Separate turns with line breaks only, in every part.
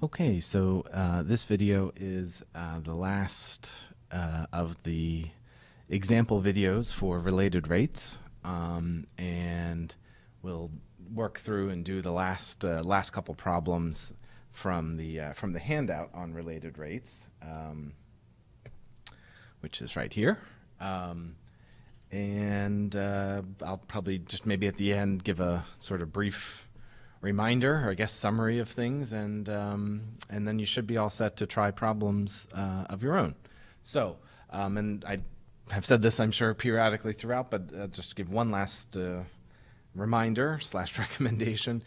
Okay, so this video is the last of the example videos for related rates, and we'll work through and do the last couple problems from the handout on related rates, which is right here. And I'll probably just maybe at the end give a sort of brief reminder, or I guess summary of things, and then you should be all set to try problems of your own. So, and I have said this, I'm sure, periodically throughout, but just to give one last reminder / recommendation.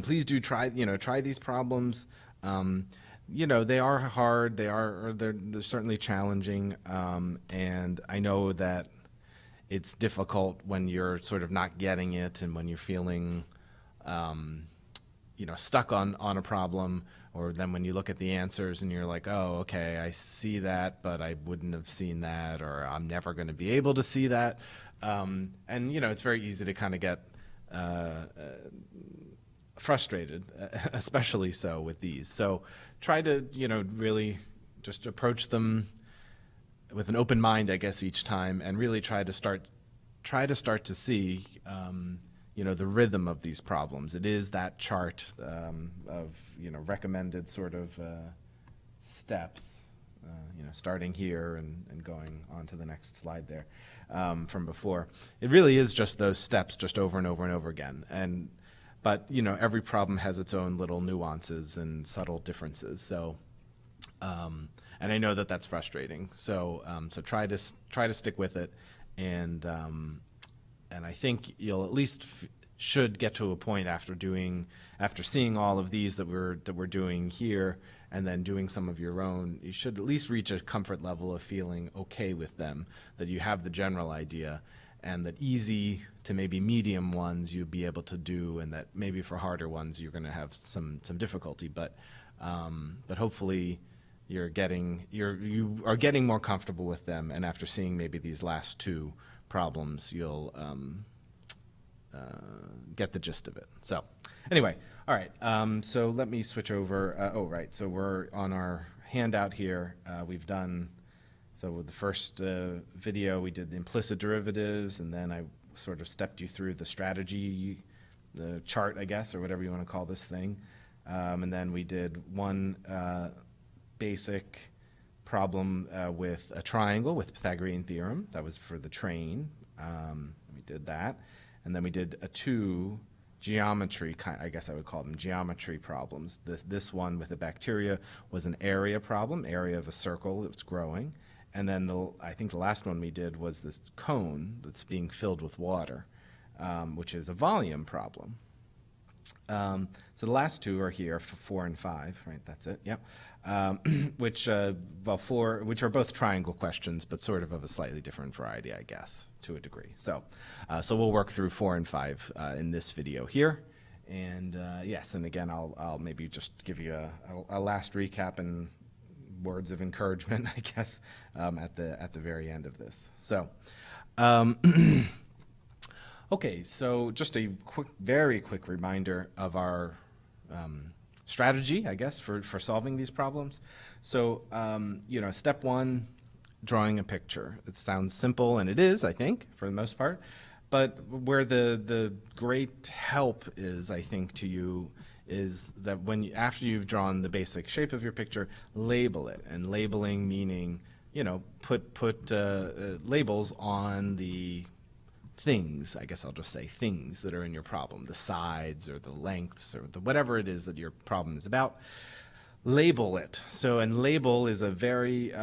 Please do try these problems. They are hard. They're certainly challenging, and I know that it's difficult when you're sort of not getting it, and when you're feeling stuck on a problem, or then when you look at the answers and you're like, oh, okay, I see that, but I wouldn't have seen that, or I'm never going to be able to see that. And it's very easy to kind of get frustrated, especially so with these. So try to, really just approach them with an open mind, I guess, each time, and really try to start to see the rhythm of these problems. It is that chart of recommended sort of steps, starting here and going on to the next slide there from before. It really is just those steps, just over and over and over again. But every problem has its own little nuances and subtle differences. So, and I know that that's frustrating. So, so try to stick with it, and I think you'll at least should get to a point after seeing all of these that we're doing here, and then doing some of your own. You should at least reach a comfort level of feeling okay with them, that you have the general idea, and that easy to maybe medium ones you'll be able to do, and that maybe for harder ones you're going to have some difficulty. But hopefully you are getting more comfortable with them, and after seeing maybe these last two problems, you'll get the gist of it. So anyway, all right, so let me switch over. So we're on our handout here. We've done, so with the first video we did the implicit derivatives, and then I sort of stepped you through the strategy, the chart, I guess, or whatever you want to call this thing. And then we did one basic problem with a triangle with Pythagorean theorem. That was for the train. We did that. And then we did two geometry, I guess I would call them geometry problems. This one with the bacteria was an area problem, area of a circle that's growing. And then I think the last one we did was this cone that's being filled with water, which is a volume problem. So the last two are here for 4 and 5, right? That's it. Yep. Which are both triangle questions, but sort of a slightly different variety, I guess, to a degree. So, so we'll work through 4 and 5 in this video here, and yes, and again, I'll maybe just give you a last recap and words of encouragement, I guess, at the very end of this. So. Okay, so just a very quick reminder of our strategy, I guess, for solving these problems. So, step one, drawing a picture. It sounds simple, and it is, I think, for the most part. But where the great help is, I think, to you is that after you've drawn the basic shape of your picture, label it. And labeling meaning, put labels on the things, I guess I'll just say things that are in your problem, the sides or the lengths or whatever it is that your problem is about. Label it. So, and label is a very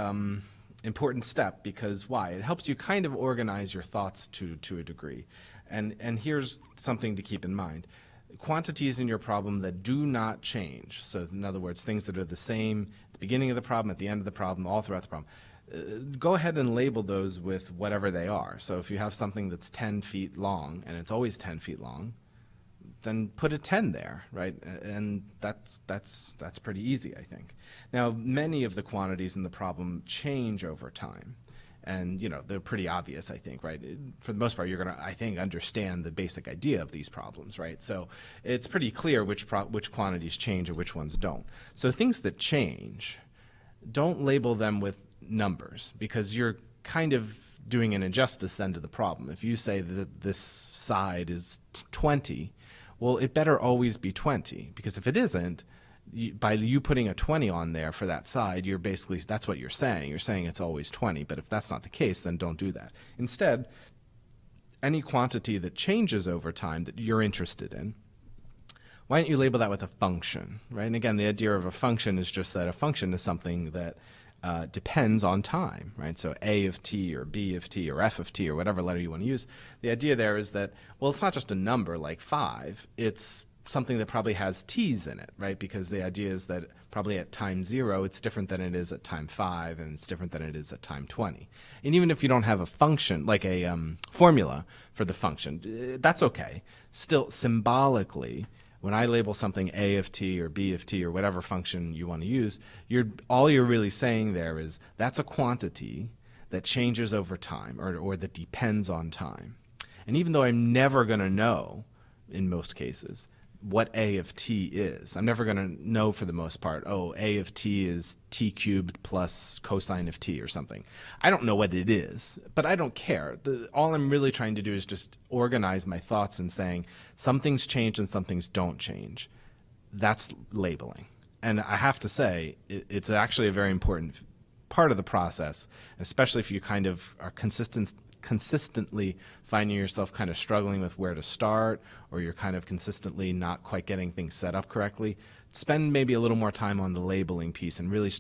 important step, because why? It helps you kind of organize your thoughts to a degree. And here's something to keep in mind. Quantities in your problem that do not change. So in other words, things that are the same at the beginning of the problem, at the end of the problem, all throughout the problem. Go ahead and label those with whatever they are. So if you have something that's 10 feet long, and it's always 10 feet long, then put a 10 there, right? And that's pretty easy, I think. Now, many of the quantities in the problem change over time. And, they're pretty obvious, I think, right? For the most part, you're going to, I think, understand the basic idea of these problems, right? So it's pretty clear which quantities change and which ones don't. So things that change, don't label them with numbers, because you're kind of doing an injustice then to the problem. If you say that this side is 20, well, it better always be 20, because if it isn't, by you putting a 20 on there for that side, you're basically, that's what you're saying. You're saying it's always 20, but if that's not the case, then don't do that. Instead, any quantity that changes over time that you're interested in, why don't you label that with a function, right? And again, the idea of a function is just that a function is something that depends on time, right? So a of t or b of t or f of t or whatever letter you want to use. The idea there is that, well, it's not just a number like 5, it's something that probably has t's in it, right? Because the idea is that probably at time 0, it's different than it is at time 5, and it's different than it is at time 20. And even if you don't have a function, like a formula for the function, that's okay. Still, symbolically, when I label something a of t or b of t or whatever function you want to use, all you're really saying there is that's a quantity that changes over time, or that depends on time. And even though I'm never going to know, in most cases, what a of t is. I'm never going to know for the most part, oh, a of t is t cubed plus cosine of t or something. I don't know what it is, but I don't care. All I'm really trying to do is just organize my thoughts and saying some things change and some things don't change. That's labeling. And I have to say, it's actually a very important part of the process, especially if you kind of are consistently finding yourself kind of struggling with where to start, or you're kind of consistently not quite getting things set up correctly. Spend maybe a little more time on the labeling piece and really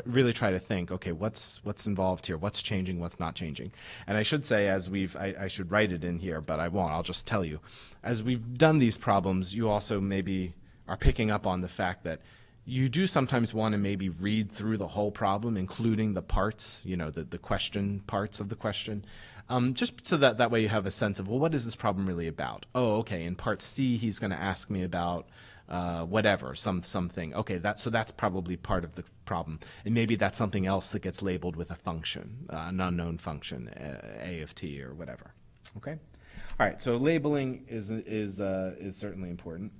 really try to think, okay, what's involved here, what's changing, what's not changing. And I should say, I should write it in here, but I won't. I'll just tell you, as we've done these problems, you also maybe are picking up on the fact that you do sometimes want to maybe read through the whole problem, including the parts, the question parts of the question. Just so that way you have a sense of, well, what is this problem really about? Oh, okay, in part C, he's going to ask me about whatever, something. Okay, so that's probably part of the problem. And maybe that's something else that gets labeled with a function, an unknown function, a of t or whatever. Okay? All right, so labeling is certainly important.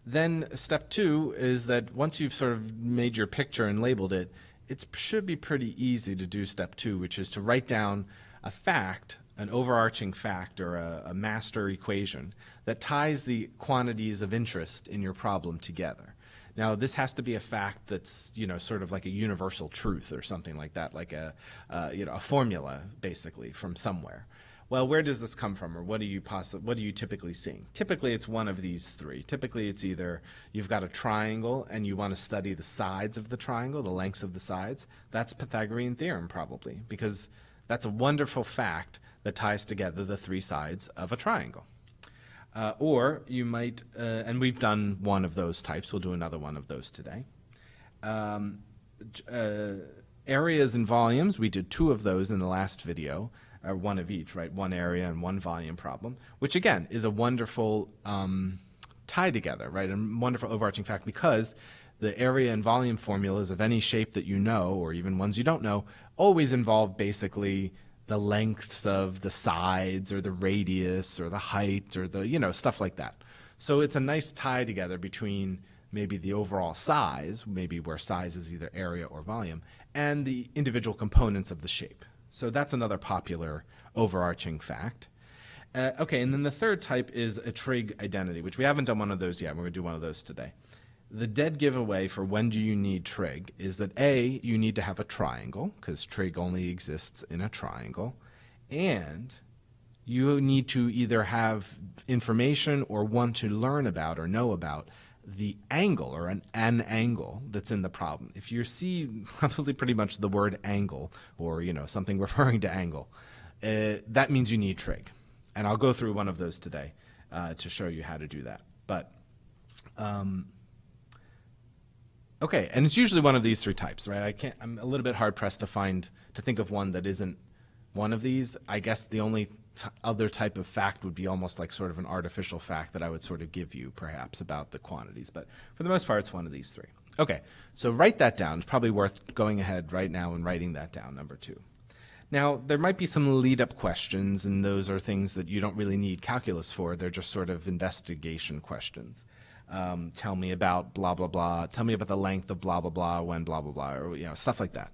Then step 2 is that once you've sort of made your picture and labeled it, it should be pretty easy to do step 2, which is to write down a fact, an overarching fact or a master equation that ties the quantities of interest in your problem together. Now, this has to be a fact that's, sort of like a universal truth or something like that, like a formula, basically, from somewhere. Well, where does this come from, or what are you typically seeing? Typically, it's one of these 3. Typically, it's either you've got a triangle and you want to study the sides of the triangle, the lengths of the sides. That's Pythagorean theorem, probably, because that's a wonderful fact that ties together the 3 sides of a triangle. Or you might, and we've done one of those types. We'll do another one of those today. Areas and volumes, we did 2 of those in the last video. Or one of each, right? One area and one volume problem, which again is a wonderful tie together, right? A wonderful overarching fact, because the area and volume formulas of any shape that you know, or even ones you don't know, always involve basically the lengths of the sides or the radius or the height or the, stuff like that. So it's a nice tie together between maybe the overall size, maybe where size is either area or volume, and the individual components of the shape. So that's another popular overarching fact. Okay, and then the third type is a trig identity, which we haven't done one of those yet. We're going to do one of those today. The dead giveaway for when do you need trig is that A, you need to have a triangle, because trig only exists in a triangle, and you need to either have information or want to learn about or know about the angle or an angle that's in the problem. If you see probably pretty much the word angle or something referring to angle, that means you need trig. And I'll go through one of those today to show you how to do that. But okay, and it's usually one of these 3 types, right? I'm a little bit hard pressed to think of one that isn't one of these. I guess the only other type of fact would be almost like sort of an artificial fact that I would sort of give you perhaps about the quantities, but for the most part it's one of these 3. Okay, so write that down. It's probably worth going ahead right now and writing that down, number 2. Now, there might be some lead-up questions, and those are things that you don't really need calculus for. They're just sort of investigation questions. Tell me about blah, blah, blah. Tell me about the length of blah, blah, blah, when blah, blah, blah, or stuff like that.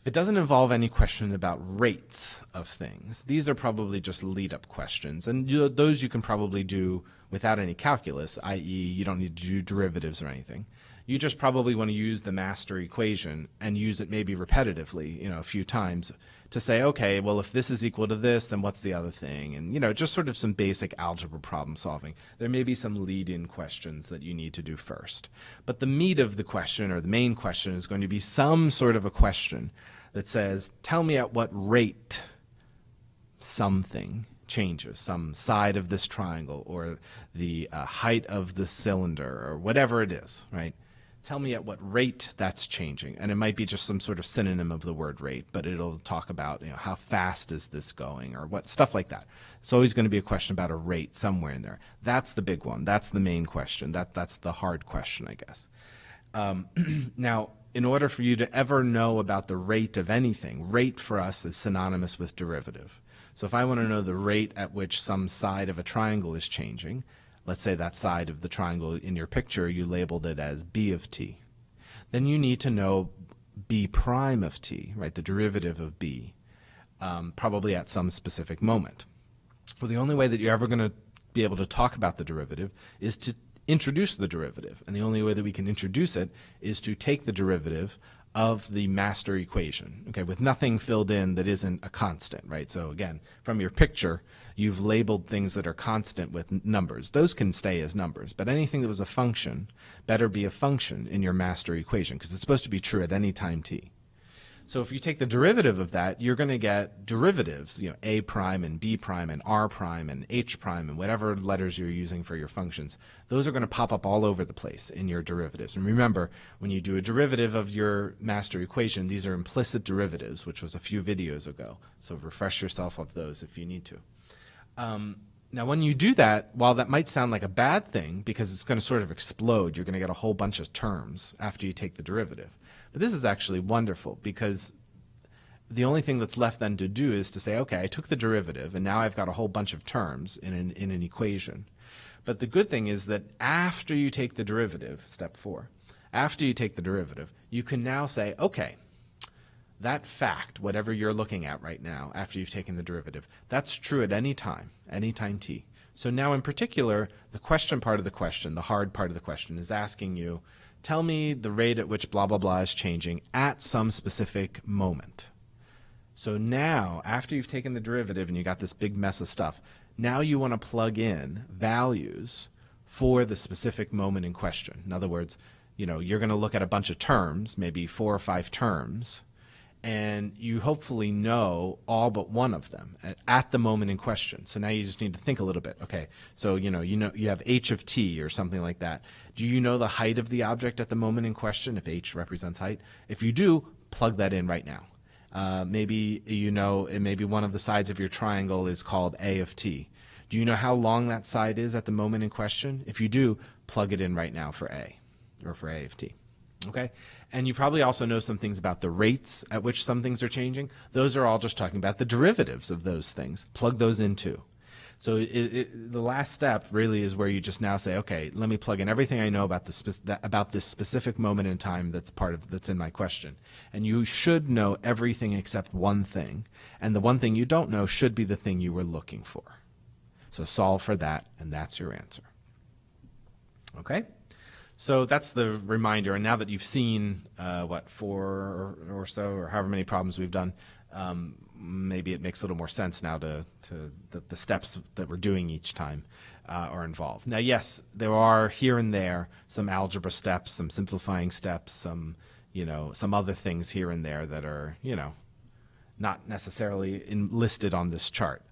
If it doesn't involve any question about rates of things, these are probably just lead-up questions. And those you can probably do without any calculus, i.e. you don't need to do derivatives or anything. You just probably want to use the master equation and use it maybe repetitively, a few times to say, okay, well, if this is equal to this, then what's the other thing? And, just sort of some basic algebra problem solving. There may be some lead-in questions that you need to do first. But the meat of the question, or the main question, is going to be some sort of a question that says, tell me at what rate something changes, some side of this triangle, or the height of the cylinder, or whatever it is, right? Tell me at what rate that's changing. And it might be just some sort of synonym of the word rate, but it'll talk about how fast is this going, or what, stuff like that. It's always going to be a question about a rate somewhere in there. That's the big one. That's the main question. That's the hard question, I guess. Now, in order for you to ever know about the rate of anything, rate for us is synonymous with derivative. So if I want to know the rate at which some side of a triangle is changing, let's say that side of the triangle in your picture, you labeled it as b of t. Then you need to know b prime of t, right, the derivative of b, probably at some specific moment. Well, the only way that you're ever going to be able to talk about the derivative is to introduce the derivative. And the only way that we can introduce it is to take the derivative of the master equation, okay, with nothing filled in that isn't a constant, right? So again, from your picture, you've labeled things that are constant with numbers. Those can stay as numbers, but anything that was a function better be a function in your master equation, because it's supposed to be true at any time t. So if you take the derivative of that, you're going to get derivatives, a prime and b prime and r prime and h prime and whatever letters you're using for your functions. Those are going to pop up all over the place in your derivatives. And remember, when you do a derivative of your master equation, these are implicit derivatives, which was a few videos ago. So refresh yourself of those if you need to. Now, when you do that, while that might sound like a bad thing because it's going to sort of explode, you're going to get a whole bunch of terms after you take the derivative. But this is actually wonderful because the only thing that's left then to do is to say, okay, I took the derivative and now I've got a whole bunch of terms in an equation. But the good thing is that after you take the derivative, step 4, after you take the derivative, you can now say, okay, that fact, whatever you're looking at right now after you've taken the derivative, that's true at any time t. So now in particular, the question part of the question, the hard part of the question, is asking you, tell me the rate at which blah, blah, blah is changing at some specific moment. So now, after you've taken the derivative and you got this big mess of stuff, now you want to plug in values for the specific moment in question. In other words, you're going to look at a bunch of terms, maybe 4 or 5 terms, and you hopefully know all but one of them at the moment in question. So now you just need to think a little bit. Okay, so you have h of t or something like that. Do you know the height of the object at the moment in question, if h represents height? If you do, plug that in right now. Maybe maybe one of the sides of your triangle is called a of t. Do you know how long that side is at the moment in question? If you do, plug it in right now for a, or for a of t. Okay, and you probably also know some things about the rates at which some things are changing. Those are all just talking about the derivatives of those things. Plug those in too. So the last step really is where you just now say, okay, let me plug in everything I know about this specific moment in time that's in my question. And you should know everything except one thing. And the one thing you don't know should be the thing you were looking for. So solve for that, and that's your answer. Okay? So that's the reminder, and now that you've seen, 4 or so, or however many problems we've done, maybe it makes a little more sense now to the steps that we're doing each time are involved. Now, yes, there are here and there some algebra steps, some simplifying steps, some other things here and there that are, not necessarily listed on this chart.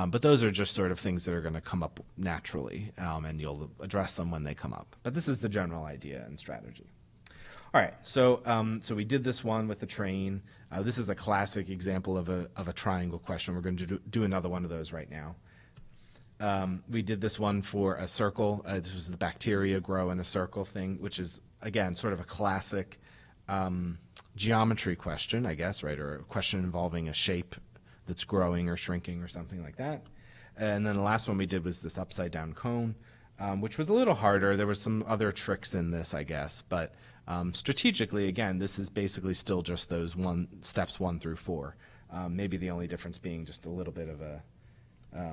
But those are just sort of things that are going to come up naturally, and you'll address them when they come up. But this is the general idea and strategy. All right, so we did this one with the train. This is a classic example of a triangle question. We're going to do another one of those right now. We did this one for a circle. This was the bacteria grow in a circle thing, which is, again, sort of a classic geometry question, I guess, right, or a question involving a shape that's growing or shrinking or something like that. And then the last one we did was this upside down cone, which was a little harder. There was some other tricks in this, I guess, but strategically, again, this is basically still just those steps 1 through 4. Maybe the only difference being just a little bit of a, I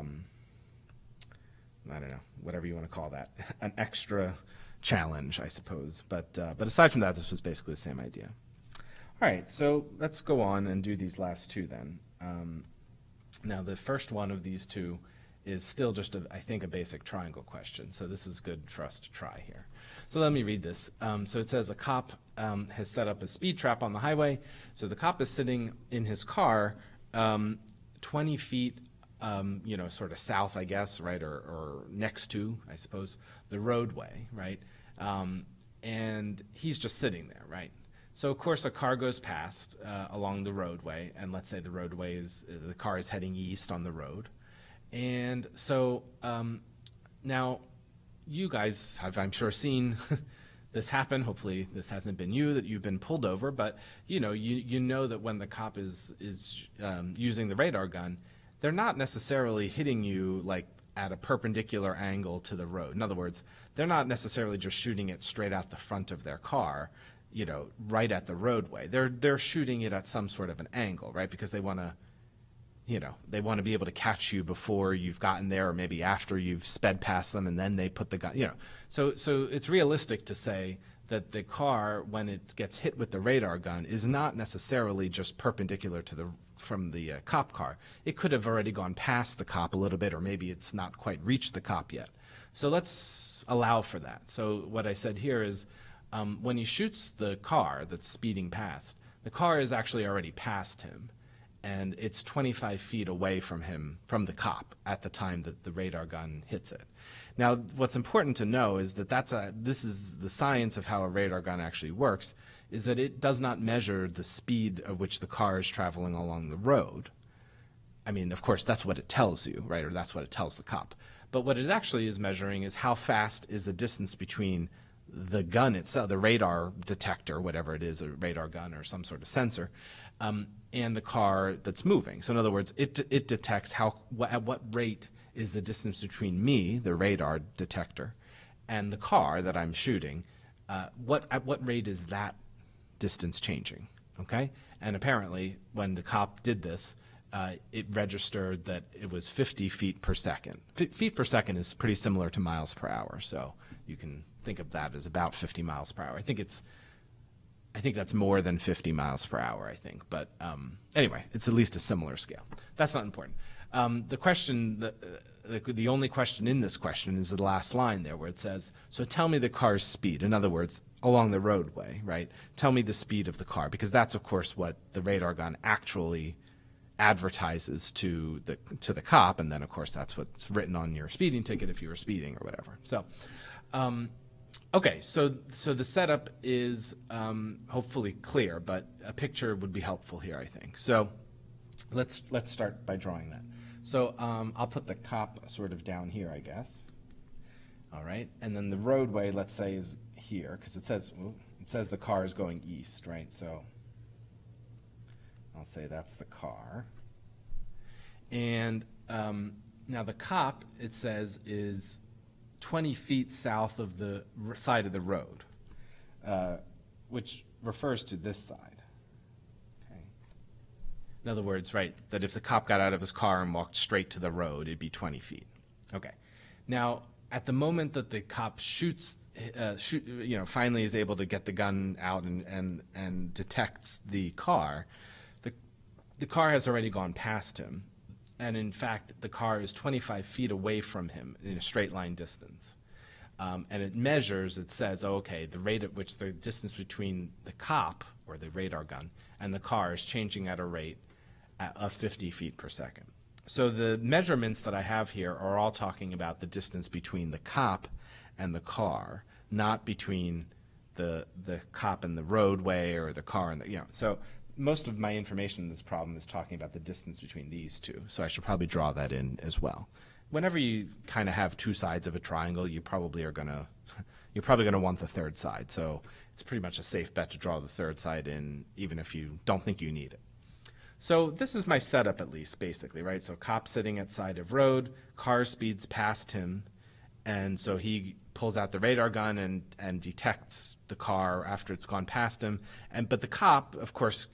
don't know, whatever you want to call that, an extra challenge, I suppose. But aside from that, this was basically the same idea. All right, so let's go on and do these last two then. Now, the first one of these two is still just, I think, a basic triangle question. So this is good for us to try here. So let me read this. So it says a cop has set up a speed trap on the highway. So the cop is sitting in his car 20 feet, sort of south, I guess, right, or next to, I suppose, the roadway, right? And he's just sitting there, right? So, of course, a car goes past along the roadway, and let's say the car is heading east on the road. And so now you guys have, I'm sure, seen this happen. Hopefully this hasn't been you, that you've been pulled over, but you know that when the cop is using the radar gun, they're not necessarily hitting you like at a perpendicular angle to the road. In other words, they're not necessarily just shooting it straight out the front of their car, right at the roadway. They're shooting it at some sort of an angle, right? Because they want to, they want to be able to catch you before you've gotten there, or maybe after you've sped past them, and then they put the gun, So it's realistic to say that the car, when it gets hit with the radar gun, is not necessarily just perpendicular to from the cop car. It could have already gone past the cop a little bit, or maybe it's not quite reached the cop yet. So let's allow for that. So what I said here is, when he shoots the car that's speeding past, the car is actually already past him, and it's 25 feet away from him, from the cop, at the time that the radar gun hits it. Now, what's important to know is that this is the science of how a radar gun actually works, is that it does not measure the speed at which the car is traveling along the road. I mean, of course, that's what it tells you, right, or that's what it tells the cop. But what it actually is measuring is how fast is the distance between the gun itself, the radar detector, whatever it is, a radar gun or some sort of sensor, and the car that's moving. So in other words, it detects at what rate is the distance between me, the radar detector, and the car that I'm shooting. At what rate is that distance changing? Okay, and apparently when the cop did this, it registered that it was 50 feet per second. Feet per second is pretty similar to miles per hour, so you can think of that as about 50 miles per hour. I think that's more than 50 miles per hour, I think. But anyway, it's at least a similar scale. That's not important. The question, the only question in this question is the last line there where it says, so tell me the car's speed. In other words, along the roadway, right? Tell me the speed of the car, because that's, of course, what the radar gun actually advertises to the cop, and then, of course, that's what's written on your speeding ticket if you were speeding or whatever. So, okay, so the setup is hopefully clear, but a picture would be helpful here, I think. So let's start by drawing that. So I'll put the cop sort of down here, I guess. All right, and then the roadway, let's say, is here, because it says the car is going east, right? So I'll say that's the car. And now the cop, it says, is 20 feet south of the side of the road, which refers to this side. Okay. In other words, right, that if the cop got out of his car and walked straight to the road, it'd be 20 feet. Okay. Now, at the moment that the cop finally is able to get the gun out and detects the car, the car has already gone past him. And in fact, the car is 25 feet away from him in a straight line distance. And it measures, it says, oh, okay, the rate at which the distance between the cop, or the radar gun, and the car is changing at a rate of 50 feet per second. So the measurements that I have here are all talking about the distance between the cop and the car, not between the cop and the roadway or the car and the, so most of my information in this problem is talking about the distance between these two, so I should probably draw that in as well. Whenever you kind of have two sides of a triangle, you probably are going to, you're probably going to want the third side. So it's pretty much a safe bet to draw the third side in, even if you don't think you need it. So this is my setup, at least, basically, right? So cop sitting at side of road, car speeds past him, and so he pulls out the radar gun and detects the car after it's gone past him. But the cop, of course,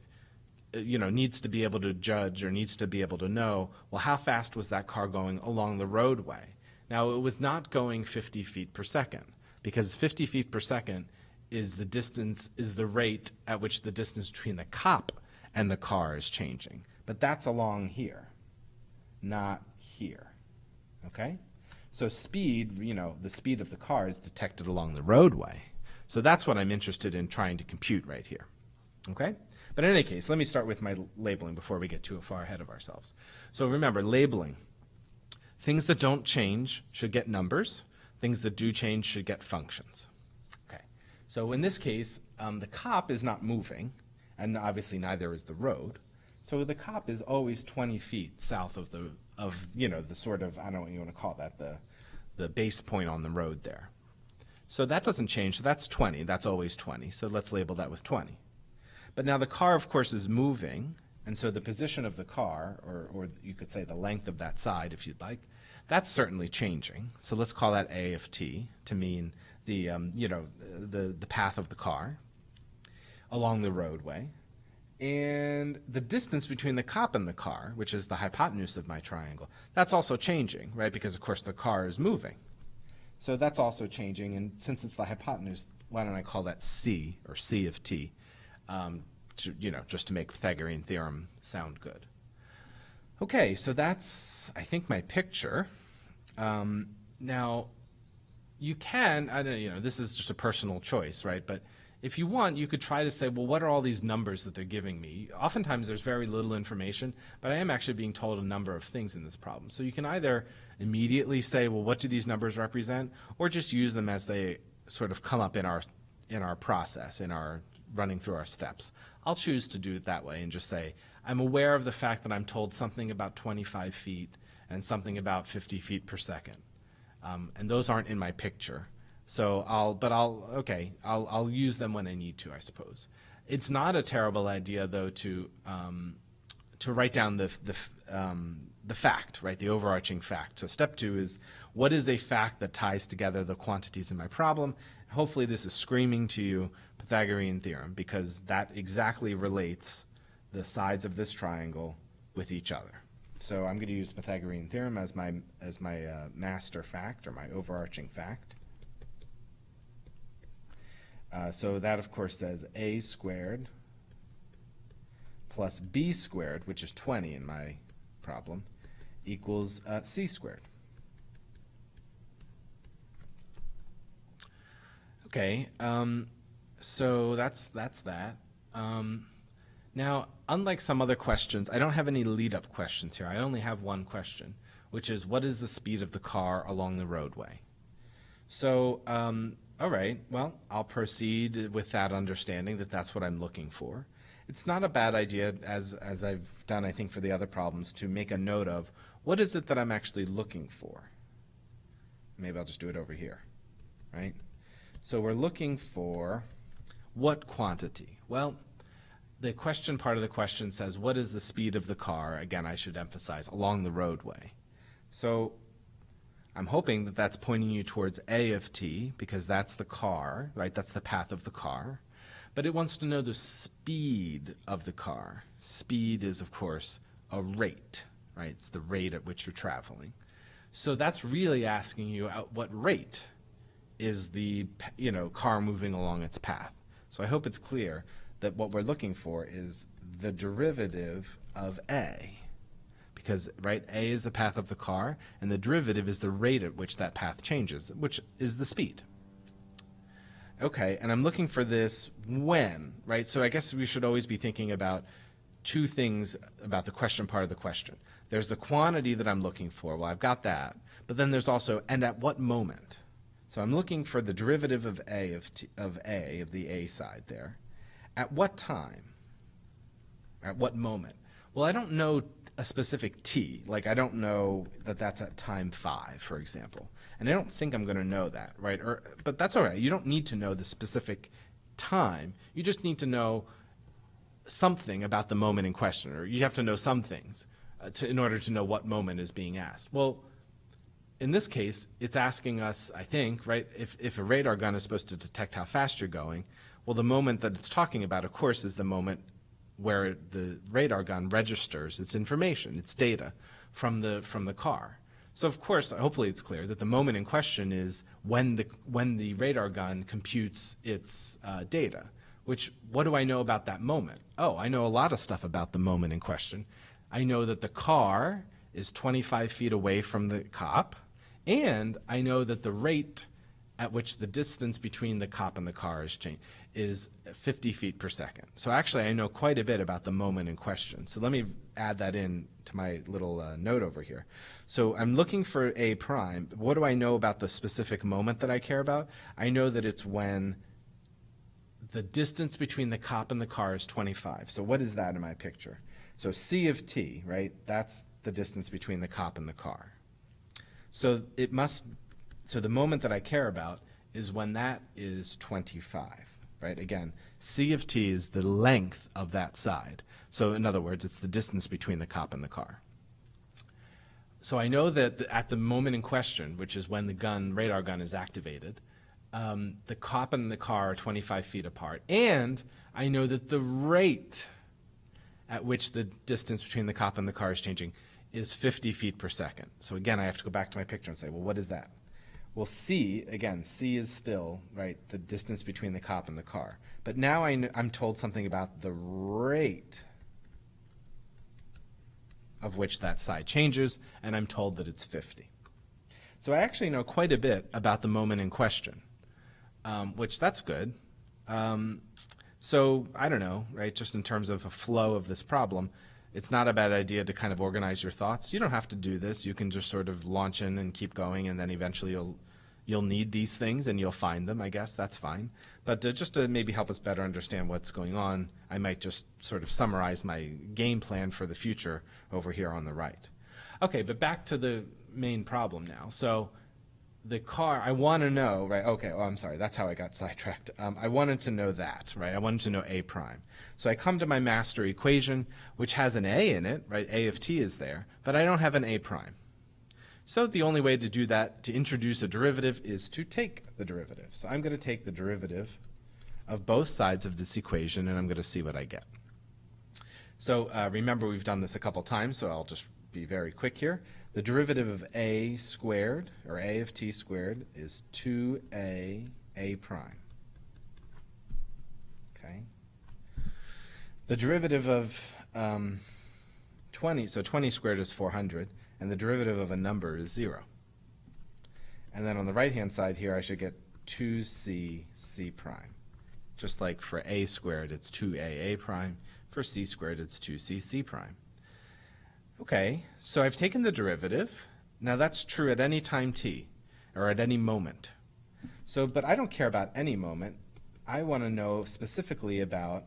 needs to be able to judge, or needs to be able to know, well, how fast was that car going along the roadway? Now, it was not going 50 feet per second, because 50 feet per second is the rate at which the distance between the cop and the car is changing. But that's along here, not here, okay? So speed, the speed of the car is detected along the roadway. So that's what I'm interested in trying to compute right here, okay? But in any case, let me start with my labeling before we get too far ahead of ourselves. So remember, labeling. Things that don't change should get numbers. Things that do change should get functions. Okay. So in this case, the cop is not moving, and obviously neither is the road. So the cop is always 20 feet south of the sort of, I don't know what you want to call that, the base point on the road there. So that doesn't change. So that's 20. That's always 20. So let's label that with 20. But now the car, of course, is moving, and so the position of the car, or you could say the length of that side if you'd like, that's certainly changing. So let's call that A of t to mean the path of the car along the roadway. And the distance between the cop and the car, which is the hypotenuse of my triangle, that's also changing, right? Because, of course, the car is moving. So that's also changing, and since it's the hypotenuse, why don't I call that C, or C of t, just to make Pythagorean theorem sound good. Okay, so that's, I think, my picture. Now, you can, this is just a personal choice, right? But if you want, you could try to say, well, what are all these numbers that they're giving me? Oftentimes there's very little information, but I am actually being told a number of things in this problem. So you can either immediately say, well, what do these numbers represent? Or just use them as they sort of come up in our process, in our running through our steps. I'll choose to do it that way and just say, I'm aware of the fact that I'm told something about 25 feet and something about 50 feet per second. And those aren't in my picture. So I'll use them when I need to, I suppose. It's not a terrible idea, though, to write down the fact, right, the overarching fact. So step 2 is, what is a fact that ties together the quantities in my problem? Hopefully this is screaming to you Pythagorean theorem, because that exactly relates the sides of this triangle with each other. So I'm going to use Pythagorean theorem as my master fact, or my overarching fact. So that, of course, says a squared plus b squared, which is 20 in my problem, equals c squared. Okay, so that's that. Now, unlike some other questions, I don't have any lead-up questions here. I only have one question, which is, what is the speed of the car along the roadway? So, all right, well, I'll proceed with that understanding that that's what I'm looking for. It's not a bad idea, as I've done, I think, for the other problems, to make a note of what is it that I'm actually looking for. Maybe I'll just do it over here, right? So we're looking for what quantity? Well, the question part of the question says, what is the speed of the car? Again, I should emphasize, along the roadway. So I'm hoping that that's pointing you towards A of t, because that's the car, right? That's the path of the car. But it wants to know the speed of the car. Speed is, of course, a rate, right? It's the rate at which you're traveling. So that's really asking you at what rate is the car moving along its path. So I hope it's clear that what we're looking for is the derivative of A. Because, right, A is the path of the car, and the derivative is the rate at which that path changes, which is the speed. Okay, and I'm looking for this when, right? So I guess we should always be thinking about two things about the question part of the question. There's the quantity that I'm looking for. Well, I've got that. But then there's also, and at what moment? So I'm looking for the derivative of A of the A side there. At what time? At what moment? Well, I don't know a specific t. Like, I don't know that that's at time 5, for example. And I don't think I'm going to know that, right? But that's all right. You don't need to know the specific time. You just need to know something about the moment in question, or you have to know some things in order to know what moment is being asked. Well, in this case, it's asking us, I think, right, if a radar gun is supposed to detect how fast you're going, well, the moment that it's talking about, of course, is the moment where the radar gun registers its information, its data, from the car. So of course, hopefully it's clear that the moment in question is when the radar gun computes its data. Which, what do I know about that moment? Oh, I know a lot of stuff about the moment in question. I know that the car is 25 feet away from the cop, and I know that the rate at which the distance between the cop and the car is 50 feet per second. So actually, I know quite a bit about the moment in question. So let me add that in to my little note over here. So I'm looking for A prime. What do I know about the specific moment that I care about? I know that it's when the distance between the cop and the car is 25. So what is that in my picture? So C of t, right? That's the distance between the cop and the car. So the moment that I care about is when that is 25, right? Again, C of t is the length of that side. So in other words, it's the distance between the cop and the car. So I know that at the moment in question, which is when the radar gun is activated, the cop and the car are 25 feet apart. And I know that the rate at which the distance between the cop and the car is changing is 50 feet per second. So again, I have to go back to my picture and say, well, what is that? Well, C, again, C is still, right, the distance between the cop and the car. But now I'm told something about the rate of which that side changes, and I'm told that it's 50. So I actually know quite a bit about the moment in question, which that's good. So I don't know, right, just in terms of a flow of this problem, it's not a bad idea to kind of organize your thoughts. You don't have to do this. You can just sort of launch in and keep going, and then eventually you'll need these things and you'll find them, I guess. That's fine. But just to maybe help us better understand what's going on, I might just sort of summarize my game plan for the future over here on the right. Okay, but back to the main problem now. So the car, I want to know, right, okay, oh, I'm sorry, that's how I got sidetracked. I wanted to know that, right, I wanted to know A prime. So I come to my master equation, which has an A in it, right, A of t is there, but I don't have an A prime. So the only way to do that, to introduce a derivative, is to take the derivative. So I'm going to take the derivative of both sides of this equation, and I'm going to see what I get. So remember, we've done this a couple times, so I'll just be very quick here. The derivative of A squared, or A of t squared, is 2A prime. Okay. The derivative of 20, so 20 squared is 400, and the derivative of a number is 0. And then on the right-hand side here, I should get 2C prime. Just like for A squared, it's 2A prime. For C squared, it's 2C prime. Okay, so I've taken the derivative. Now that's true at any time t, or at any moment. So, but I don't care about any moment. I want to know specifically about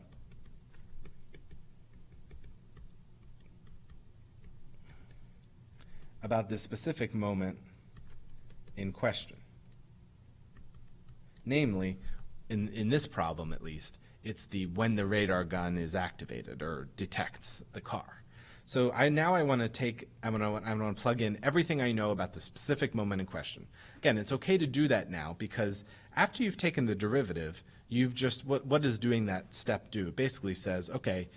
this specific moment in question. Namely, in this problem at least, it's when the radar gun is activated or detects the car. So I want to plug in everything I know about the specific moment in question. Again, it's okay to do that now because after you've taken the derivative, you've just, what does doing that step do? It basically says, okay,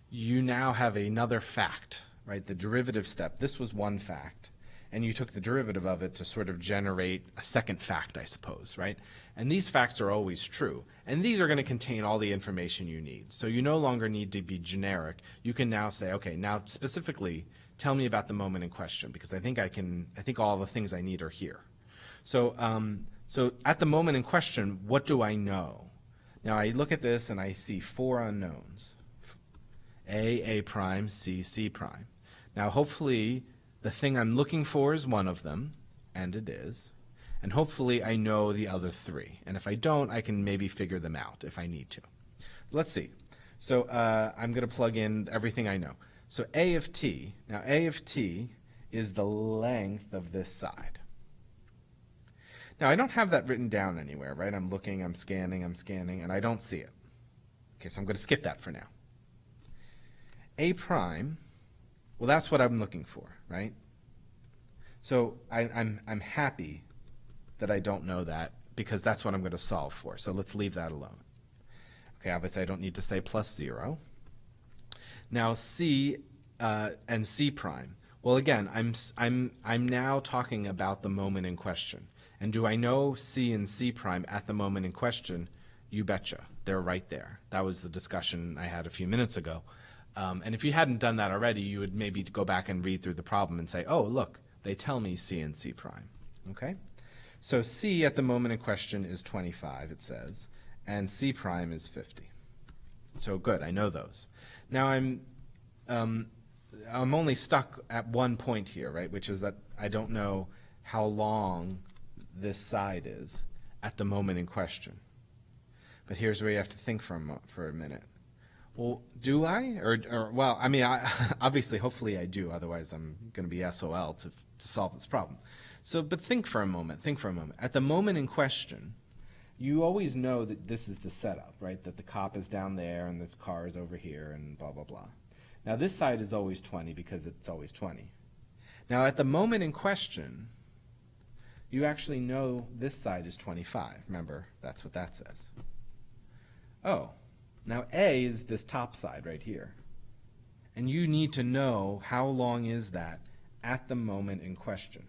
you now have another fact, right? The derivative step, this was one fact, and you took the derivative of it to sort of generate a second fact, I suppose, right? And these facts are always true. And these are going to contain all the information you need. So you no longer need to be generic. You can now say, okay, now specifically tell me about the moment in question because I think all the things I need are here. So, so at the moment in question, what do I know? Now I look at this and I see 4 unknowns. A prime, C prime. Now hopefully the thing I'm looking for is one of them, and it is. And hopefully I know the other 3. And if I don't, I can maybe figure them out if I need to. Let's see. So I'm going to plug in everything I know. So A of t, now A of t is the length of this side. Now, I don't have that written down anywhere, right? I'm looking, I'm scanning, and I don't see it. Okay, so I'm going to skip that for now. A prime, well, that's what I'm looking for, right? So I'm happy that I don't know that because that's what I'm going to solve for. So let's leave that alone. Okay, obviously I don't need to say plus 0. Now C and C prime. Well, again, I'm now talking about the moment in question. And do I know C and C prime at the moment in question? You betcha. They're right there. That was the discussion I had a few minutes ago. And if you hadn't done that already, you would maybe go back and read through the problem and say, oh, look, they tell me C and C prime. Okay? So C at the moment in question is 25, it says, and C prime is 50. So good, I know those. Now I'm only stuck at one point here, right, which is that I don't know how long this side is at the moment in question. But here's where you have to think for a minute. Well, do I? Or well, I mean, obviously, hopefully I do. Otherwise, I'm going to be SOL to solve this problem. So, but think for a moment. Think for a moment. At the moment in question, you always know that this is the setup, right? That the cop is down there and this car is over here and blah, blah, blah. Now, this side is always 20 because it's always 20. Now, at the moment in question, you actually know this side is 25. Remember, that's what that says. Oh, now A is this top side right here. And you need to know how long is that at the moment in question.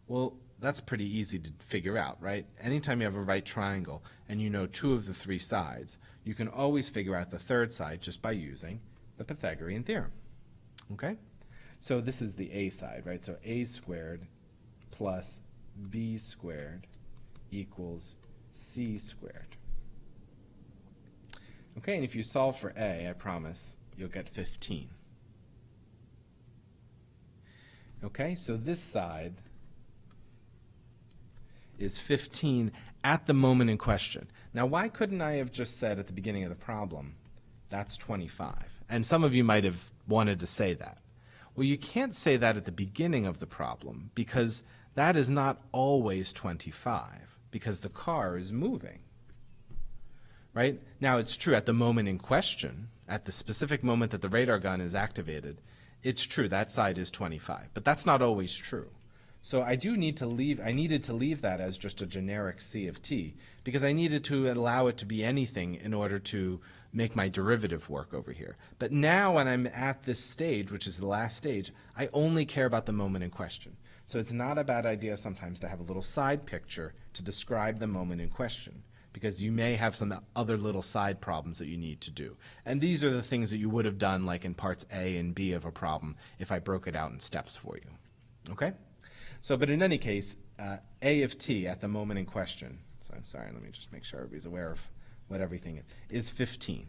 Well, that's pretty easy to figure out, right? Anytime you have a right triangle and you know 2 of the 3 sides, you can always figure out the third side just by using the Pythagorean theorem. Okay? So this is the A side, right? So A squared plus B squared equals C squared. Okay, and if you solve for A, I promise, you'll get 15. Okay, so this side is 15 at the moment in question. Now, why couldn't I have just said at the beginning of the problem, that's 25? And some of you might have wanted to say that. Well, you can't say that at the beginning of the problem because that is not always 25 because the car is moving. Right? Now, it's true at the moment in question, at the specific moment that the radar gun is activated, it's true that side is 25, but that's not always true. So I needed to leave that as just a generic C of t because I needed to allow it to be anything in order to make my derivative work over here. But now when I'm at this stage, which is the last stage, I only care about the moment in question. So it's not a bad idea sometimes to have a little side picture to describe the moment in question, because you may have some other little side problems that you need to do. And these are the things that you would have done like in parts A and B of a problem if I broke it out in steps for you. Okay? So, but in any case, A of t at the moment in question, so I'm sorry, let me just make sure everybody's aware of what everything is 15.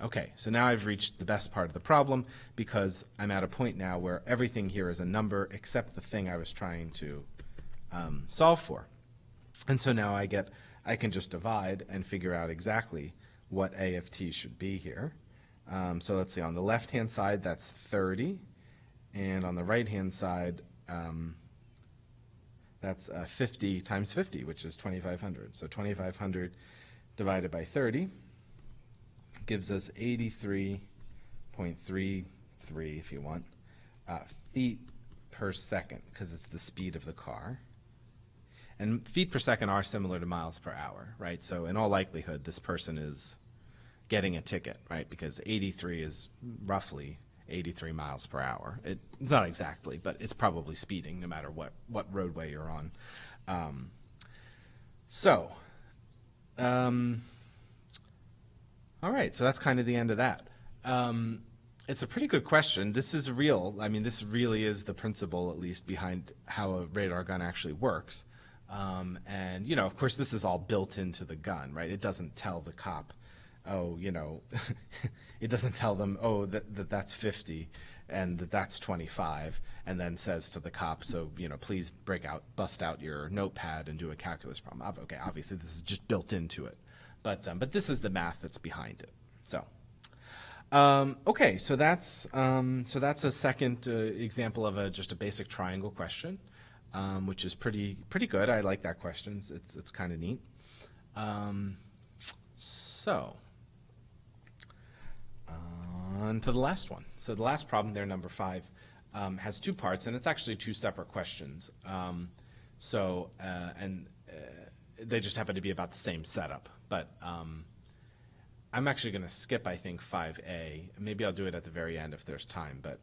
Okay, so now I've reached the best part of the problem because I'm at a point now where everything here is a number except the thing I was trying to solve for. And so now I can just divide and figure out exactly what A of t should be here. So let's see, on the left-hand side, that's 30. And on the right-hand side, that's 50 times 50, which is 2,500. So 2,500 divided by 30 gives us 83.33, if you want, feet per second, because it's the speed of the car. And feet per second are similar to miles per hour, right? So in all likelihood, this person is getting a ticket, right? Because 83 is roughly 83 miles per hour. It's not exactly, but it's probably speeding no matter what roadway you're on. All right, so that's kind of the end of that. It's a pretty good question. This is real. I mean, this really is the principle, at least, behind how a radar gun actually works. And, you know, of course, this is all built into the gun, right? It doesn't tell the cop, oh, you know, it doesn't tell them, oh, that's 50 and that's 25, and then says to the cop, so, you know, please bust out your notepad and do a calculus problem. Okay, obviously this is just built into it, but this is the math that's behind it. So, okay, so that's a second example of just a basic triangle question. which is pretty good. I like that question. It's kind of neat. So on to the last one. So the last problem there, number 5, has 2 parts, and it's actually 2 separate questions. They just happen to be about the same setup. But I'm actually going to skip, I think, 5A. Maybe I'll do it at the very end if there's time. But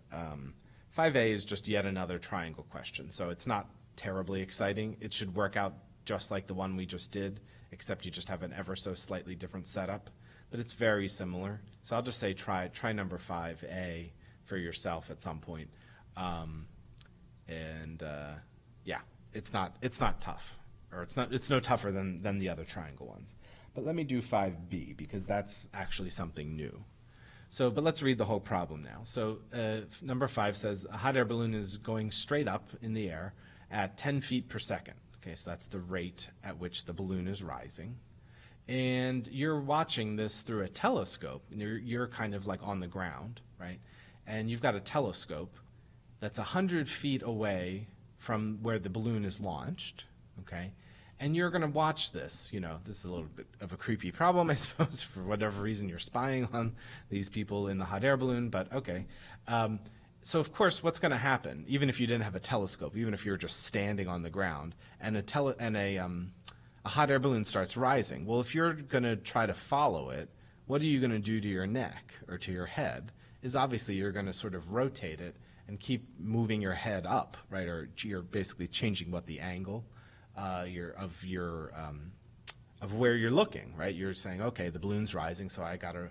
5A is just yet another triangle question. So it's not terribly exciting. It should work out just like the one we just did, except you just have an ever so slightly different setup. But it's very similar. So I'll just say try number 5A for yourself at some point. Yeah, it's not tough, or it's no tougher than the other triangle ones. But let me do 5B because that's actually something new. But let's read the whole problem now. So number 5 says a hot air balloon is going straight up in the air at 10 feet per second. Okay, so that's the rate at which the balloon is rising. And you're watching this through a telescope. And you're kind of like on the ground, right? And you've got a telescope that's 100 feet away from where the balloon is launched, okay? And you're going to watch this. This is a little bit of a creepy problem, I suppose, for whatever reason you're spying on these people in the hot air balloon, but okay. So of course, what's going to happen, even if you didn't have a telescope, even if you're just standing on the ground, and a hot air balloon starts rising? Well, if you're going to try to follow it, what are you going to do to your neck or to your head? Is obviously you're going to sort of rotate it and keep moving your head up, right? Or you're basically changing what the angle of where you're looking, right? You're saying, okay, the balloon's rising, so I got to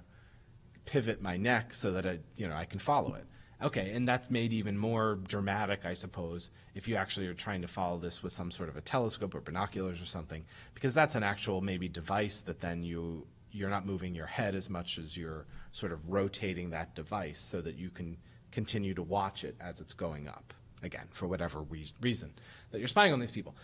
pivot my neck so that I can follow it. Okay, and that's made even more dramatic, I suppose, if you actually are trying to follow this with some sort of a telescope or binoculars or something, because that's an actual maybe device that then you're not moving your head as much as you're sort of rotating that device so that you can continue to watch it as it's going up, again, for whatever reason that you're spying on these people.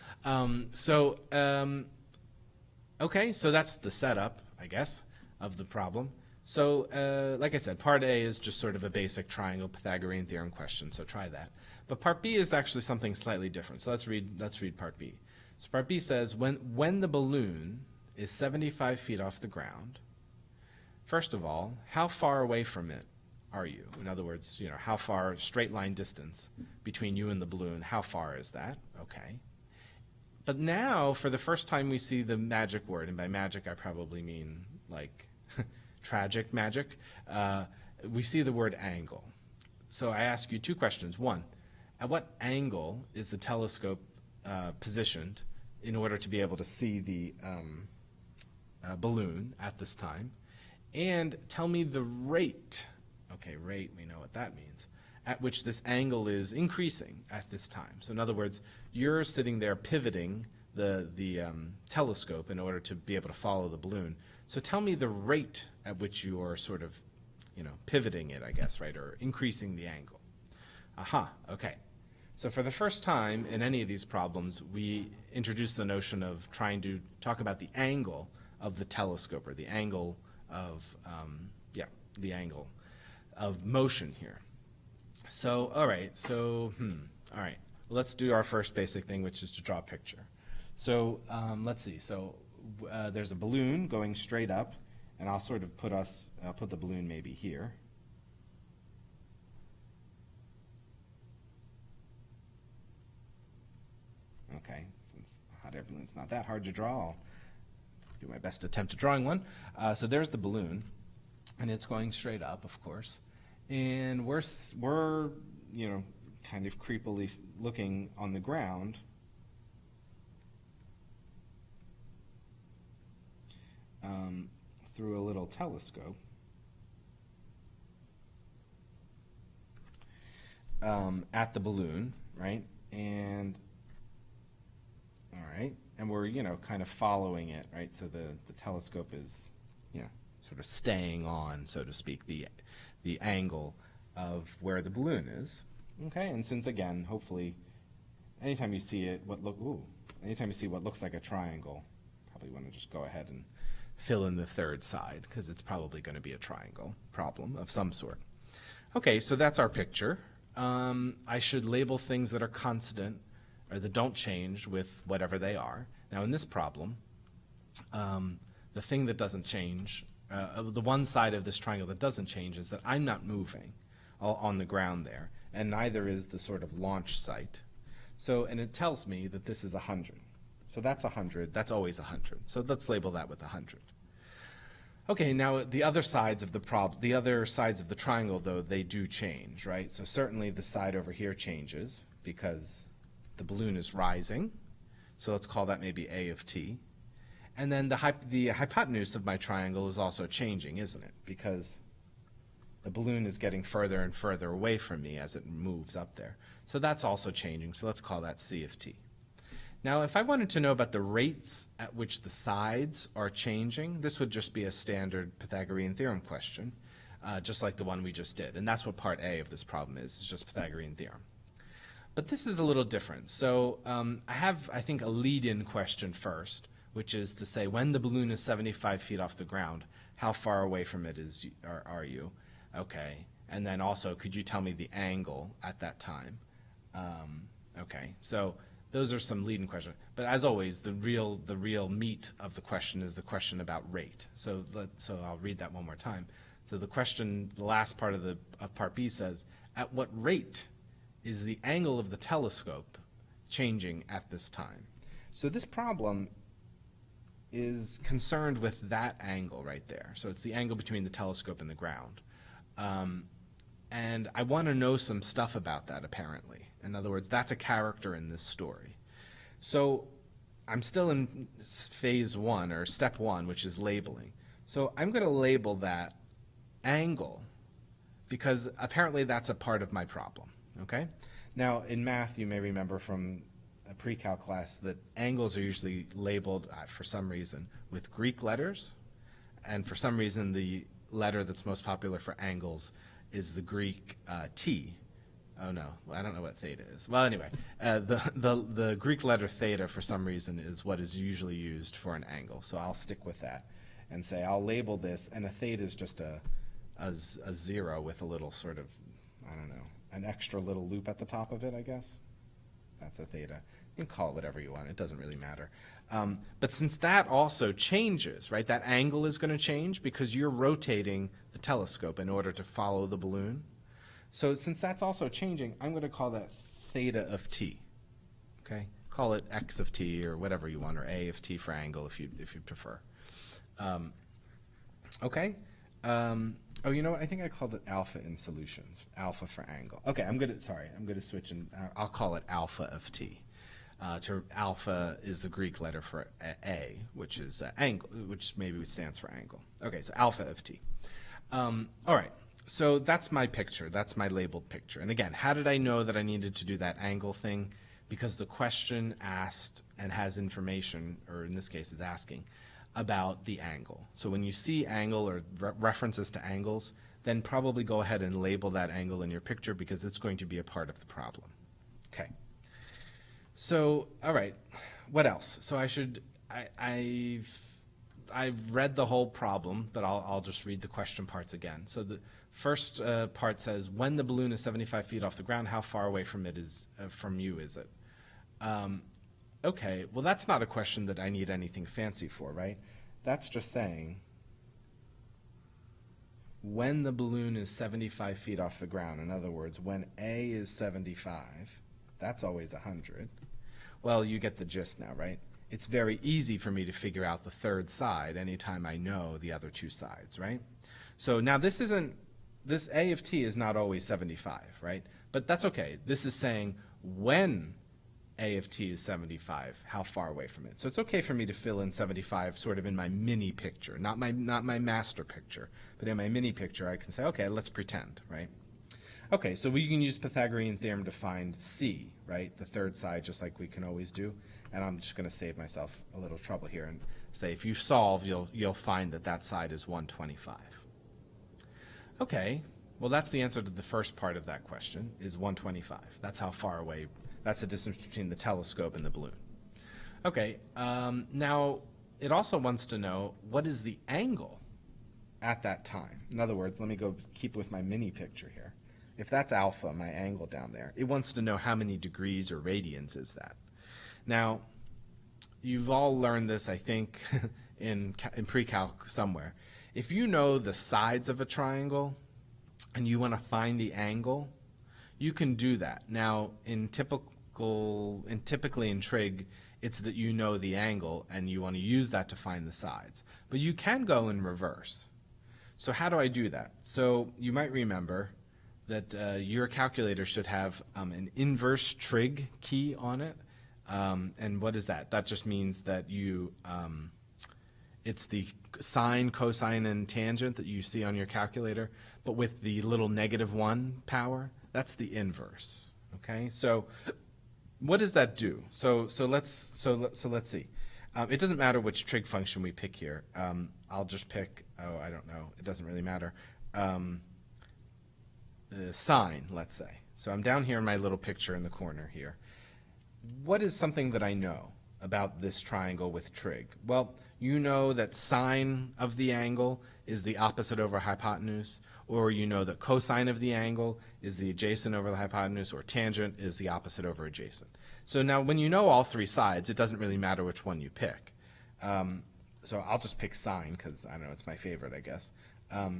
Okay, so that's the setup, I guess, of the problem. So like I said, part A is just sort of a basic triangle Pythagorean theorem question, so try that. But part B is actually something slightly different. So let's read part B. So part B says, when the balloon is 75 feet off the ground, first of all, how far away from it are you? In other words, how far, straight line distance between you and the balloon, how far is that? Okay. But now, for the first time, we see the magic word, and by magic I probably mean like tragic magic. We see the word angle. So I ask you 2 questions. 1, at what angle is the telescope positioned in order to be able to see the balloon at this time? And tell me the rate. Okay, rate, we know what that means, at which this angle is increasing at this time. So in other words, you're sitting there pivoting the telescope in order to be able to follow the balloon. So tell me the rate at which you are sort of, pivoting it, I guess, right, or increasing the angle. Aha, okay. So for the first time in any of these problems, we introduce the notion of trying to talk about the angle of the telescope, or the angle of, the angle of motion here. So, all right, all right. Let's do our first basic thing, which is to draw a picture. So let's see. So there's a balloon going straight up, and I'll sort of I'll put the balloon maybe here. Okay, since a hot air balloon's not that hard to draw, I'll do my best attempt at drawing one. So there's the balloon, and it's going straight up, of course. And we're kind of creepily looking on the ground. Through a little telescope. At the balloon, right? And all right, and we're kind of following it, right? So the telescope is sort of staying on, so to speak, the angle of where the balloon is. Okay, and since again, hopefully, anytime you see what looks like a triangle, probably want to just go ahead and fill in the third side, because it's probably going to be a triangle problem of some sort. Okay, so that's our picture. I should label things that are constant or that don't change with whatever they are. Now in this problem, the thing that doesn't change, the one side of this triangle that doesn't change is that I'm not moving on the ground there, and neither is the sort of launch site. So, and it tells me that this is 100. So that's 100, that's always 100. So let's label that with 100. Okay, now the other sides of the triangle, though, they do change, right? So certainly the side over here changes because the balloon is rising. So let's call that maybe A of t. And then the hypotenuse of my triangle is also changing, isn't it? Because the balloon is getting further and further away from me as it moves up there. So that's also changing. So let's call that C of t. Now, if I wanted to know about the rates at which the sides are changing, this would just be a standard Pythagorean theorem question, just like the one we just did. And that's what part A of this problem is just Pythagorean theorem. But this is a little different. So I have, I think, a lead-in question first, which is to say, when the balloon is 75 feet off the ground, how far away from it are you? Okay. And then also, could you tell me the angle at that time? Okay. So those are some leading questions. But as always, the real meat of the question is the question about rate. So I'll read that one more time. So the question, the last part of part B says, at what rate is the angle of the telescope changing at this time? So this problem is concerned with that angle right there. So it's the angle between the telescope and the ground. And I want to know some stuff about that, apparently. In other words, that's a character in this story. So I'm still in phase one, or step one, which is labeling. So I'm going to label that angle because apparently that's a part of my problem, okay? Now, in math, you may remember from a pre-calc class that angles are usually labeled, for some reason, with Greek letters, and for some reason the letter that's most popular for angles is the Greek T. Oh no, I don't know what theta is. Well, anyway, the Greek letter theta for some reason is what is usually used for an angle. So I'll stick with that and say I'll label this, and a theta is just a zero with a little sort of, I don't know, an extra little loop at the top of it, I guess. That's a theta. You can call it whatever you want. It doesn't really matter. But since that also changes, right, that angle is going to change because you're rotating the telescope in order to follow the balloon. So since that's also changing, I'm going to call that theta of t. Okay? Call it x of t or whatever you want, or a of t for angle if you prefer. Okay? Oh, you know what? I think I called it alpha in solutions. Alpha for angle. Okay, I'm going to switch and I'll call it alpha of t. Alpha is the Greek letter for a, which is angle, which maybe stands for angle. Okay, so alpha of t. All right. So that's my picture. That's my labeled picture. And again, how did I know that I needed to do that angle thing? Because the question asked and has information, or in this case is asking, about the angle. So when you see angle or references to angles, then probably go ahead and label that angle in your picture because it's going to be a part of the problem. Okay. So, all right, what else? So I've read the whole problem, but I'll just read the question parts again. So the first part says, when the balloon is 75 feet off the ground, how far away from you is it? Okay, well that's not a question that I need anything fancy for, right? That's just saying, when the balloon is 75 feet off the ground, in other words, when A is 75, that's always 100. Well, you get the gist now, right? It's very easy for me to figure out the third side anytime I know the other two sides, right? So now this A of t is not always 75, right? But that's okay. This is saying when A of t is 75, how far away from it. So it's okay for me to fill in 75 sort of in my mini picture, not my master picture, but in my mini picture I can say, okay, let's pretend, right? Okay, so we can use Pythagorean theorem to find C, right? The third side, just like we can always do. And I'm just going to save myself a little trouble here and say if you solve, you'll find that side is 125. Okay, well that's the answer to the first part of that question, is 125. That's how far away, that's the distance between the telescope and the balloon. Okay, now it also wants to know what is the angle at that time. In other words, let me go keep with my mini picture here. if that's alpha, my angle down there, it wants to know how many degrees or radians is that. Now, you've all learned this, I think, in pre-calc somewhere. If you know the sides of a triangle and you want to find the angle, you can do that. Now, typically in trig, it's that you know the angle and you want to use that to find the sides. But you can go in reverse. So how do I do that? So you might remember that your calculator should have an inverse trig key on it. And what is that? That just means that you, it's the sine, cosine, and tangent that you see on your calculator, but with the little -1 power. That's the inverse. Okay, so what does that do? So let's see. It doesn't matter which trig function we pick here. I'll just pick, oh, I don't know. It doesn't really matter. Sine, let's say. So I'm down here in my little picture in the corner here. What is something that I know about this triangle with trig? Well, you know that sine of the angle is the opposite over hypotenuse, or you know that cosine of the angle is the adjacent over the hypotenuse, or tangent is the opposite over adjacent. So now when you know all three sides, it doesn't really matter which one you pick. So I'll just pick sine because, I don't know, it's my favorite, I guess.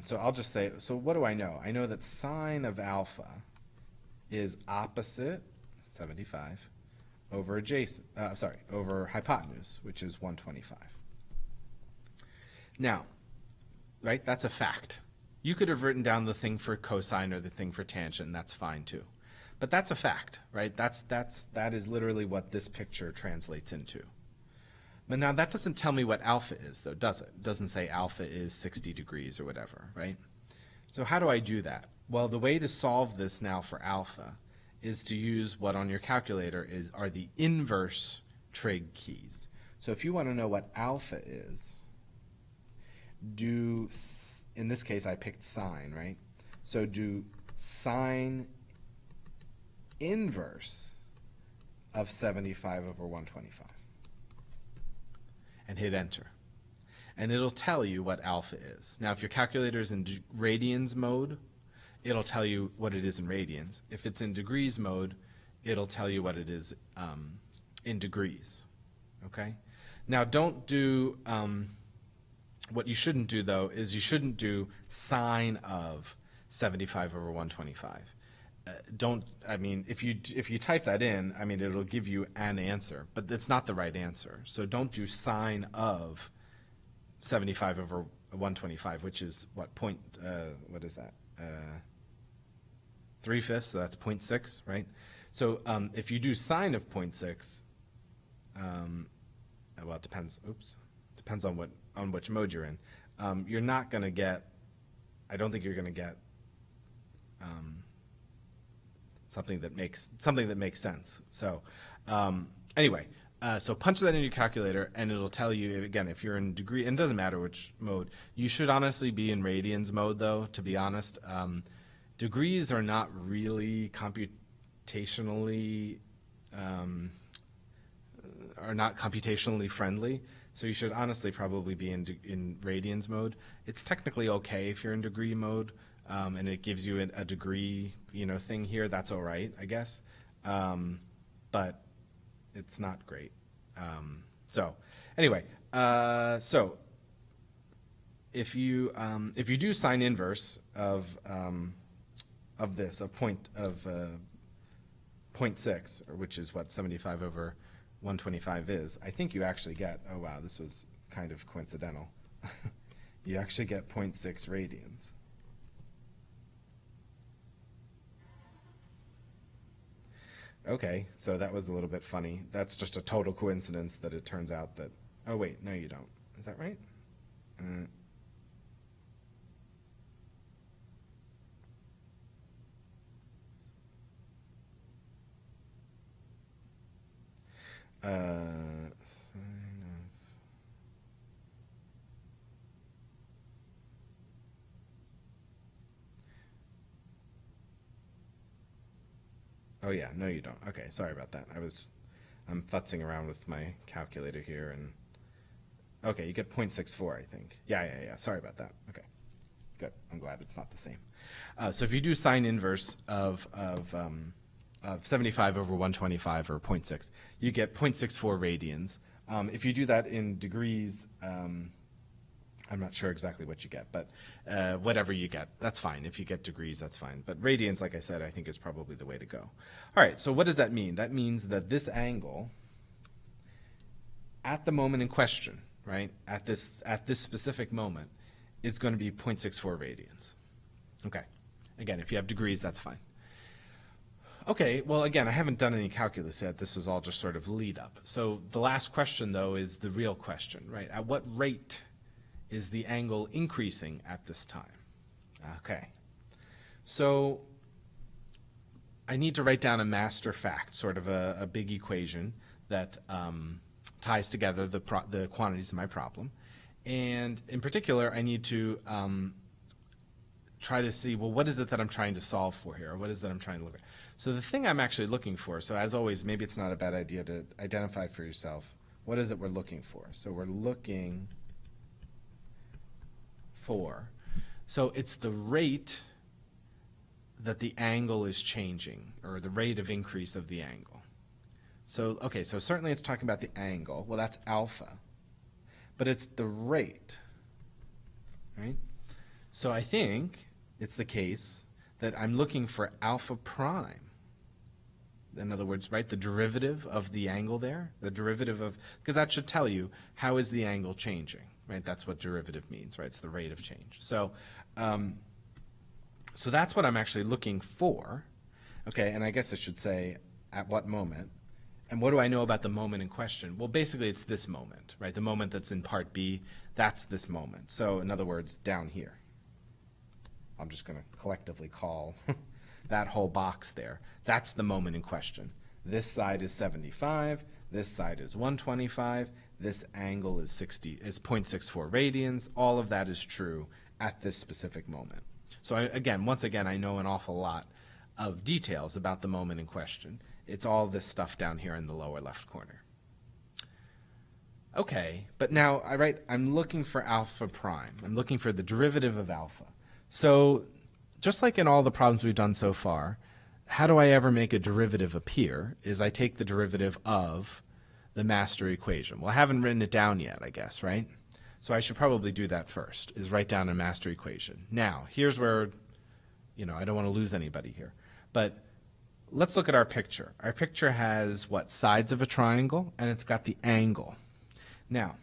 So I'll just say, so what do I know? I know that sine of alpha is opposite, 75, over adjacent, over hypotenuse, which is 125. Now, right, that's a fact. You could have written down the thing for cosine or the thing for tangent, and that's fine too. But that's a fact, right? That is literally what this picture translates into. But now that doesn't tell me what alpha is, though, does it? It doesn't say alpha is 60 degrees or whatever, right? So how do I do that? Well, the way to solve this now for alpha is to use what on your calculator are the inverse trig keys. So if you want to know what alpha is, do, in this case I picked sine, right? So do sine inverse of 75 over 125. And hit enter. And it'll tell you what alpha is. Now, if your calculator is in radians mode, it'll tell you what it is in radians. If it's in degrees mode, it'll tell you what it is in degrees. Okay? Now, don't do, what you shouldn't do, though, is you shouldn't do sine of 75 over 125. I mean, if you type that in, I mean, it'll give you an answer, but it's not the right answer. So don't do sine of 75 over 125, which is what what is that? 3/5, so that's 0.6, right? So if you do sine of 0.6, well, it depends. Oops, depends on which mode you're in. You're not going to get. I don't think you're going to get. Something that makes sense. So anyway, so punch that in your calculator, and it'll tell you, again, if you're in degree, and it doesn't matter which mode. You should honestly be in radians mode, though, to be honest. Degrees are not really computationally friendly, so you should honestly probably be in radians mode. It's technically okay if you're in degree mode. And it gives you a degree, thing here. That's all right, I guess, but it's not great. So anyway, so if you do sine inverse of 0.6, or which is what 75 over 125 is, I think you actually get. Oh wow, this was kind of coincidental. You actually get 0.6 radians. Okay, so that was a little bit funny. That's just a total coincidence that it turns out that, oh wait, no you don't. Is that right? Sign of, oh yeah, no you don't. Okay, sorry about that. I'm futzing around with my calculator here, and okay, you get 0.64, I think. Yeah, sorry about that. Okay. Good. I'm glad it's not the same. So if you do sine inverse of 75 over 125 or 0.6, you get 0.64 radians. If you do that in degrees, I'm not sure exactly what you get, but whatever you get, that's fine. If you get degrees, that's fine. But radians, like I said, I think is probably the way to go. All right, so what does that mean? That means that this angle at the moment in question, right, at this specific moment, is going to be 0.64 radians. Okay. Again, if you have degrees, that's fine. Okay, well, again, I haven't done any calculus yet. This was all just sort of lead up. So the last question, though, is the real question, right? At what rate is the angle increasing at this time? Okay. So I need to write down a master fact, sort of a big equation that ties together the quantities of my problem. And in particular, I need to try to see, well, what is it that I'm trying to solve for here? Or what is it that I'm trying to look at? So the thing I'm actually looking for, so as always, maybe it's not a bad idea to identify for yourself, what is it we're looking for? So we're looking for, so it's the rate that the angle is changing, or the rate of increase of the angle. So, okay, so certainly it's talking about the angle. Well, that's alpha. But it's the rate, right? So I think it's the case that I'm looking for alpha prime. In other words, right, the derivative of the angle there, the derivative of, because that should tell you how is the angle changing, right? That's what derivative means, right? It's the rate of change. So, so that's what I'm actually looking for. Okay, and I guess I should say at what moment. And what do I know about the moment in question? Well, basically it's this moment, right? The moment that's in part B, that's this moment. So in other words, down here. I'm just going to collectively call that whole box there. That's the moment in question. This side is 75, this side is 125, this angle is 0.64 radians. All of that is true at this specific moment. So once again, I know an awful lot of details about the moment in question. It's all this stuff down here in the lower left corner. Okay, but now I'm looking for alpha prime. I'm looking for the derivative of alpha. So just like in all the problems we've done so far, how do I ever make a derivative appear? Is I take the derivative of the master equation. Well, I haven't written it down yet, I guess, right? So I should probably do that first, is write down a master equation. Now, here's where, I don't want to lose anybody here. But let's look at our picture. Our picture has, what, sides of a triangle, and it's got the angle. Now,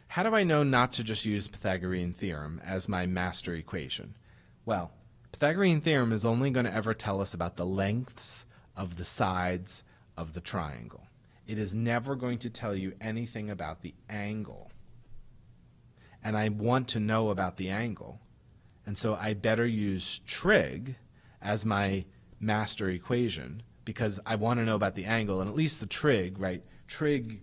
how do I know not to just use Pythagorean theorem as my master equation? Well, Pythagorean theorem is only going to ever tell us about the lengths of the sides of the triangle. It is never going to tell you anything about the angle. And I want to know about the angle. And so I better use trig as my master equation because I want to know about the angle, and at least the trig, right? Trig,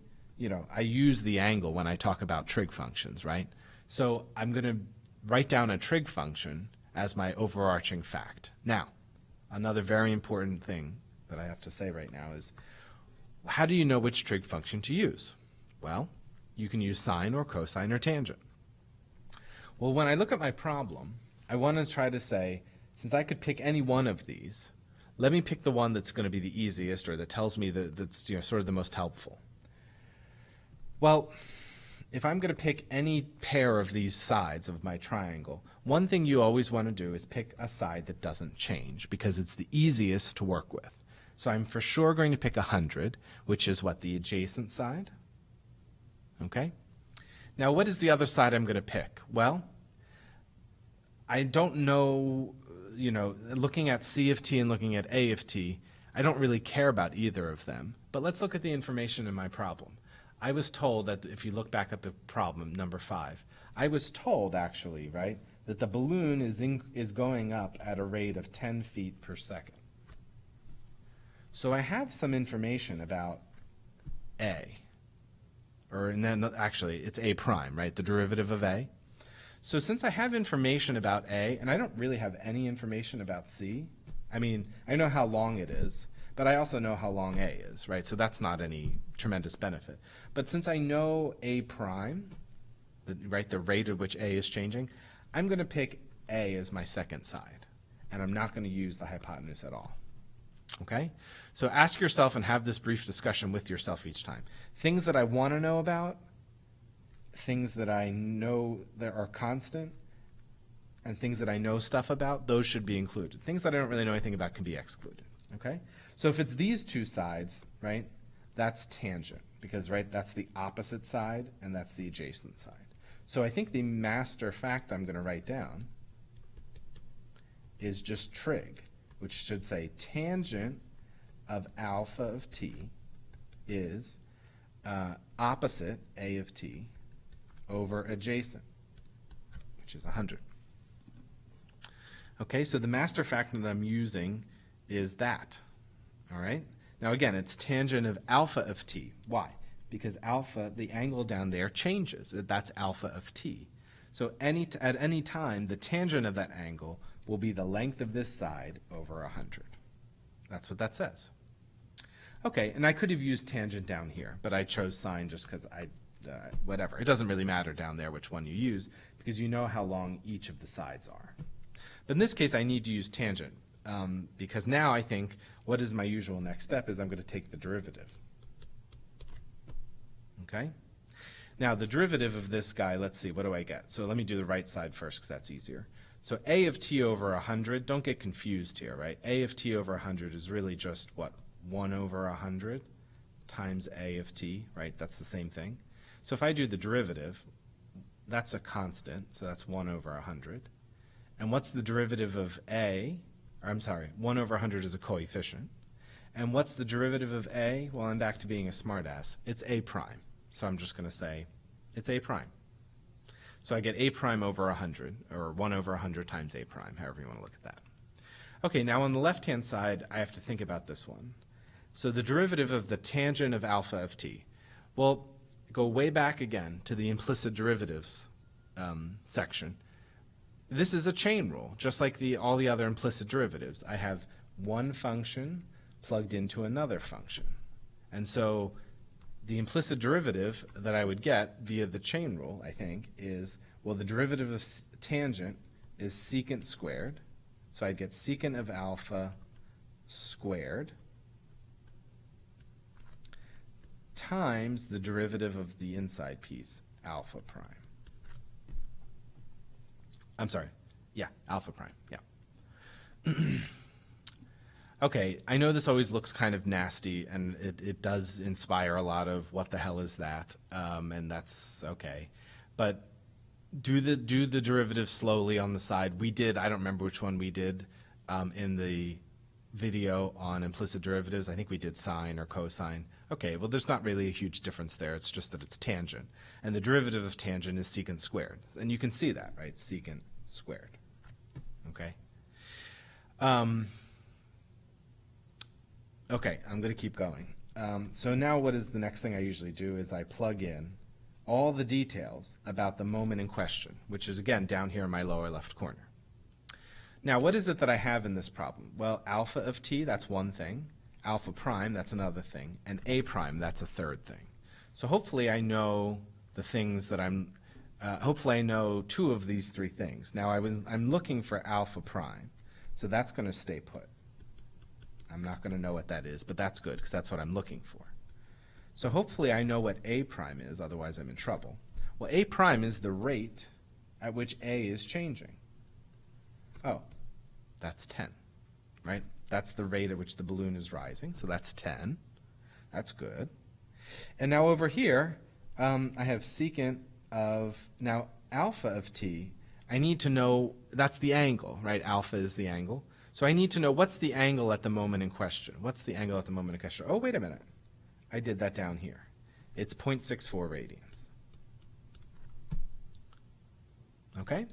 I use the angle when I talk about trig functions, right? So I'm going to write down a trig function as my overarching fact. Now, another very important thing that I have to say right now is, how do you know which trig function to use? Well, you can use sine or cosine or tangent. Well, when I look at my problem, I want to try to say, since I could pick any one of these, let me pick the one that's going to be the easiest or that tells me that's sort of the most helpful. Well, if I'm going to pick any pair of these sides of my triangle, one thing you always want to do is pick a side that doesn't change because it's the easiest to work with. So I'm for sure going to pick 100, which is what, the adjacent side? Okay? Now, what is the other side I'm going to pick? Well, I don't know, looking at C of t and looking at A of t, I don't really care about either of them. But let's look at the information in my problem. I was told that if you look back at the problem, number 5, I was told actually, right, that the balloon is going up at a rate of 10 feet per second. So I have some information about A, and then actually it's A prime, right, the derivative of A. So since I have information about A, and I don't really have any information about C, I mean, I know how long it is, but I also know how long A is, right? So that's not any tremendous benefit. But since I know A prime, right, the rate at which A is changing, I'm going to pick A as my second side, and I'm not going to use the hypotenuse at all. Okay? So ask yourself and have this brief discussion with yourself each time. Things that I want to know about, things that I know that are constant, and things that I know stuff about, those should be included. Things that I don't really know anything about can be excluded. Okay? So if it's these two sides, right, that's tangent, because, right, that's the opposite side and that's the adjacent side. So I think the master fact I'm going to write down is just trig, which should say tangent of alpha of t is opposite a of t over adjacent, which is 100. Okay, so the master fact that I'm using is that. All right? Now again, it's tangent of alpha of t. Why? Because alpha, the angle down there changes. That's alpha of t. So at any time, the tangent of that angle will be the length of this side over 100. That's what that says. Okay, and I could have used tangent down here, but I chose sine just because whatever. It doesn't really matter down there which one you use, because you know how long each of the sides are. But in this case, I need to use tangent, because now I think what is my usual next step is I'm going to take the derivative. Okay? Now, the derivative of this guy, let's see, what do I get? So let me do the right side first, because that's easier. So a of t over 100, don't get confused here, right? A of t over 100 is really just, what, 1 over 100 times a of t, right? That's the same thing. So if I do the derivative, that's a constant, so that's 1 over 100. And what's the derivative of a? Or I'm sorry, 1 over 100 is a coefficient. And what's the derivative of a? Well, I'm back to being a smartass. It's a prime. So I'm just going to say it's a prime. So I get a prime over 100, or 1 over 100 times a prime, however you want to look at that. Okay, now on the left-hand side, I have to think about this one. So the derivative of the tangent of alpha of t. Well, go way back again to the implicit derivatives section. This is a chain rule, just like all the other implicit derivatives. I have one function plugged into another function. And so the implicit derivative that I would get via the chain rule, I think, is, well, the derivative of tangent is secant squared. So I'd get secant of alpha squared times the derivative of the inside piece, alpha prime. I'm sorry. Yeah, alpha prime. Yeah. Okay, I know this always looks kind of nasty, and it does inspire a lot of what the hell is that, and that's okay. But do the derivative slowly on the side. We did, I don't remember which one we did in the video on implicit derivatives. I think we did sine or cosine. Okay, well, there's not really a huge difference there. It's just that it's tangent. And the derivative of tangent is secant squared. And you can see that, right? Secant squared. Okay? Okay, I'm going to keep going. So now what is the next thing I usually do is I plug in all the details about the moment in question, which is, again, down here in my lower left corner. Now, what is it that I have in this problem? Well, alpha of t, that's one thing. Alpha prime, that's another thing. And a prime, that's a third thing. So hopefully I know the things that hopefully I know two of these three things. Now, I'm looking for alpha prime, so that's going to stay put. I'm not going to know what that is, but that's good because that's what I'm looking for. So hopefully I know what a prime is, otherwise I'm in trouble. Well, a prime is the rate at which a is changing. Oh, that's 10, right? That's the rate at which the balloon is rising, so that's 10. That's good. And now over here, I have secant of, now alpha of t, I need to know, that's the angle, right? Alpha is the angle. So I need to know what's the angle at the moment in question. What's the angle at the moment in question? Oh, wait a minute. I did that down here. It's 0.64 radians. Okay?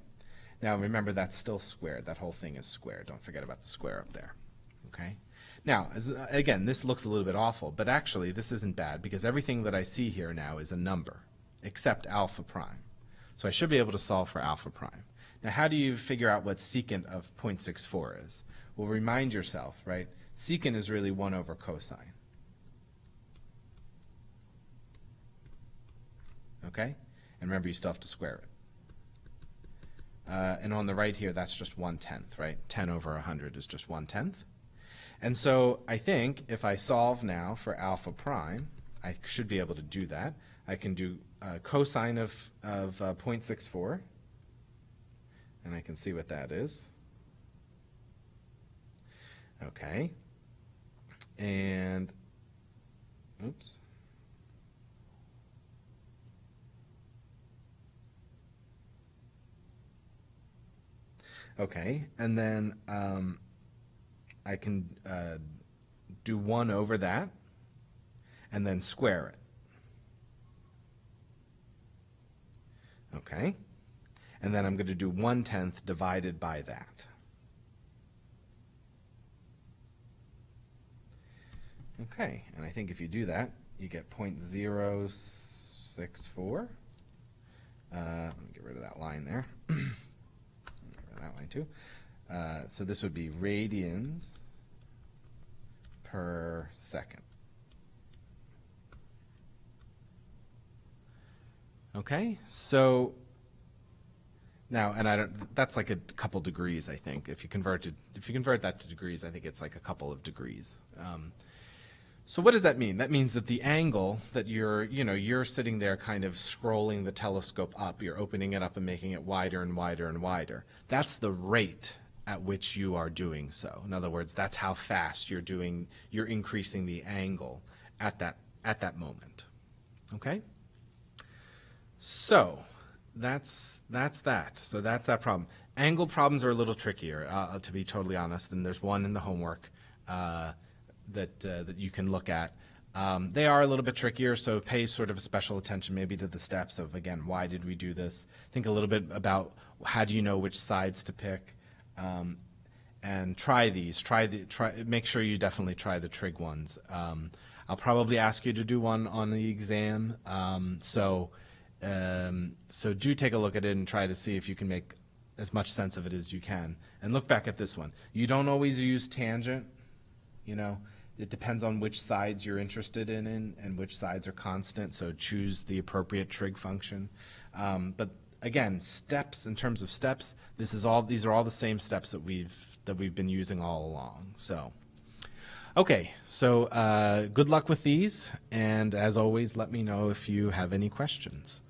Now remember, that's still squared. That whole thing is squared. Don't forget about the square up there. Okay? Now, again, this looks a little bit awful, but actually this isn't bad because everything that I see here now is a number, except alpha prime. So I should be able to solve for alpha prime. Now, how do you figure out what secant of 0.64 is? Well, remind yourself, right? Secant is really 1 over cosine. Okay? And remember, you still have to square it. And on the right here, that's just 1/10, right? 10 over 100 is just 1/10. And so I think if I solve now for alpha prime, I should be able to do that. I can do cosine of 0.64, and I can see what that is. Okay. And, oops. Okay, and then I can do 1 over that and then square it. Okay, and then I'm going to do 1/10 divided by that. Okay, and I think if you do that, you get 0.064. Let me get rid of that line there. That line too. So this would be radians per second. Okay, so now, and that's like a couple degrees, I think. If you convert that to degrees, I think it's like a couple of degrees. So what does that mean? That means that the angle that you're sitting there kind of scrolling the telescope up, you're opening it up and making it wider and wider and wider. That's the rate at which you are doing so. In other words, that's how fast you're increasing the angle at that moment. Okay? So that's that. So that's that problem. Angle problems are a little trickier, to be totally honest, and there's one in the homework that you can look at. They are a little bit trickier, so pay sort of special attention maybe to the steps of, again, why did we do this? Think a little bit about how do you know which sides to pick, and try these. Make sure you definitely try the trig ones. I'll probably ask you to do one on the exam, so do take a look at it and try to see if you can make as much sense of it as you can. And look back at this one. You don't always use tangent, It depends on which sides you're interested in and which sides are constant, so choose the appropriate trig function. But again, steps, in terms of steps, these are all the same steps that we've been using all along. So, okay, so good luck with these, and as always, let me know if you have any questions.